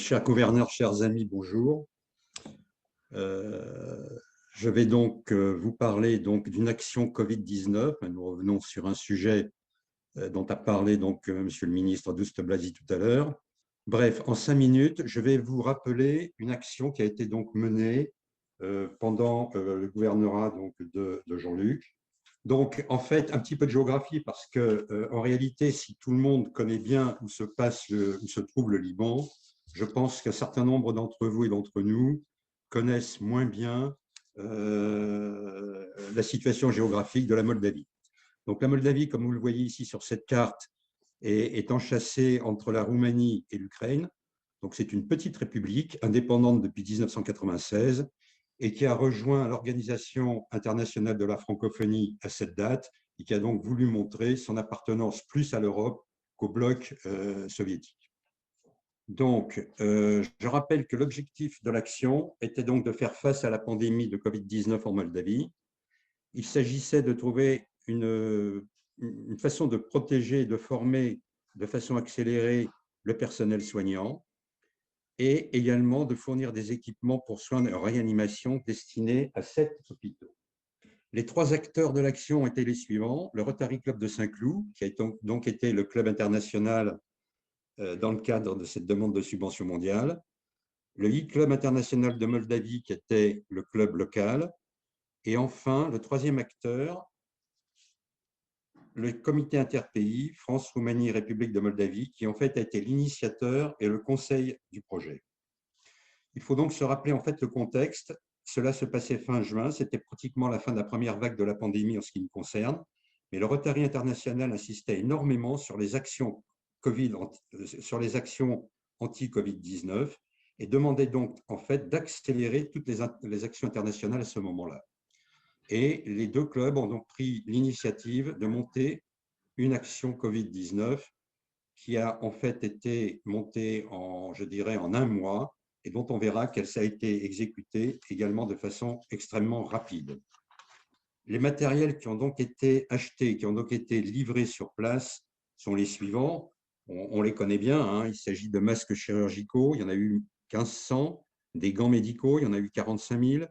Cher gouverneur, chers amis, bonjour. Euh, je vais donc vous parler d'une action Covid-19. Nous revenons sur un sujet dont a parlé Monsieur le ministre Douste Blazy tout à l'heure. Bref, en 5 minutes, je vais vous rappeler une action qui a été donc menée pendant le gouvernorat de Jean-Luc. Donc, en fait, un petit peu de géographie parce que, en réalité, si tout le monde connaît bien où se trouve le Liban, je pense qu'un certain nombre d'entre vous et d'entre nous connaissent moins bien la situation géographique de la Moldavie. Donc, la Moldavie, comme vous le voyez ici sur cette carte, est enchâssée entre la Roumanie et l'Ukraine. Donc, c'est une petite république indépendante depuis 1996 et qui a rejoint l'Organisation internationale de la francophonie à cette date et qui a donc voulu montrer son appartenance plus à l'Europe qu'au bloc soviétique. Donc, je rappelle que l'objectif de l'action était donc de faire face à la pandémie de Covid-19 en Moldavie. Il s'agissait de trouver une façon de protéger et de former de façon accélérée le personnel soignant et également de fournir des équipements pour soins de réanimation destinés à 7 hôpitaux. Les 3 acteurs de l'action étaient les suivants: le Rotary Club de Saint-Cloud, qui a donc été le club international dans le cadre de cette demande de subvention mondiale, le e-Club international de Moldavie, qui était le club local, et enfin, le 3e acteur, le comité interpays France, Roumanie, République de Moldavie, qui en fait a été l'initiateur et le conseil du projet. Il faut donc se rappeler en fait le contexte. Cela se passait fin juin, c'était pratiquement la fin de la première vague de la pandémie en ce qui nous concerne, mais le Rotary international insistait énormément sur les actions anti-Covid-19 et demandait donc en fait d'accélérer toutes les actions internationales à ce moment-là. Et les 2 clubs ont donc pris l'initiative de monter une action Covid-19 qui a en fait été montée je dirais, en 1 mois et dont on verra qu'elle a été exécutée également de façon extrêmement rapide. Les matériels qui ont donc été achetés, qui ont donc été livrés sur place sont les suivants. On les connaît bien, hein. Il s'agit de masques chirurgicaux, il y en a eu 1500, des gants médicaux, il y en a eu 45 000,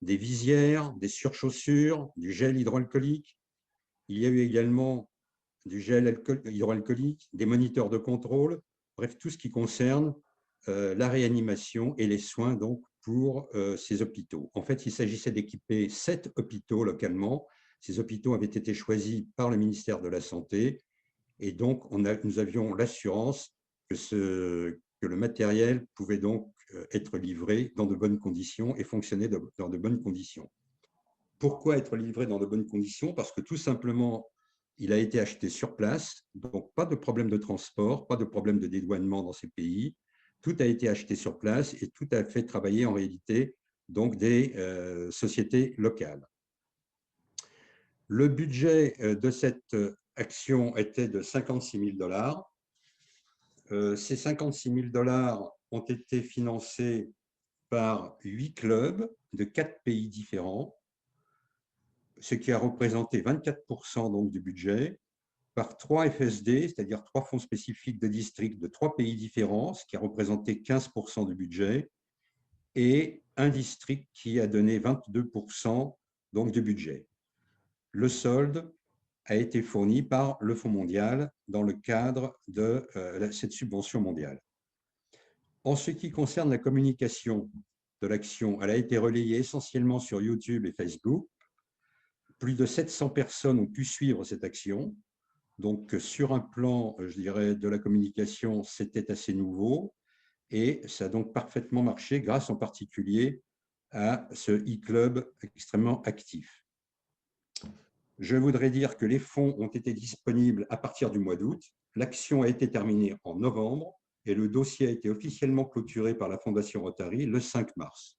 des visières, des surchaussures, du gel hydroalcoolique. Il y a eu également du gel hydroalcoolique, des moniteurs de contrôle, bref, tout ce qui concerne la réanimation et les soins donc pour ces hôpitaux. En fait, il s'agissait d'équiper 7 hôpitaux localement. Ces hôpitaux avaient été choisis par le ministère de la Santé et donc nous avions l'assurance que le matériel pouvait donc être livré dans de bonnes conditions et fonctionner dans de bonnes conditions. Pourquoi être livré dans de bonnes conditions? Parce que tout simplement, il a été acheté sur place, donc pas de problème de transport, pas de problème de dédouanement dans ces pays. Tout a été acheté sur place et tout a fait travailler en réalité donc des sociétés locales. Le budget de cette action était de 56 000 $. Ces 56 000 $ ont été financés par 8 clubs de 4 pays différents, ce qui a représenté 24% donc du budget, par 3 FSD, c'est-à-dire 3 fonds spécifiques de districts de 3 pays différents, ce qui a représenté 15% du budget, et un district qui a donné 22% donc du budget. Le solde a été fourni par le Fonds mondial dans le cadre de cette subvention mondiale. En ce qui concerne la communication de l'action, elle a été relayée essentiellement sur YouTube et Facebook. Plus de 700 personnes ont pu suivre cette action. Donc, sur un plan, je dirais, de la communication, c'était assez nouveau et ça a donc parfaitement marché grâce en particulier à ce e-club extrêmement actif. Je voudrais dire que les fonds ont été disponibles à partir du mois d'août. L'action a été terminée en novembre et le dossier a été officiellement clôturé par la Fondation Rotary le 5 mars.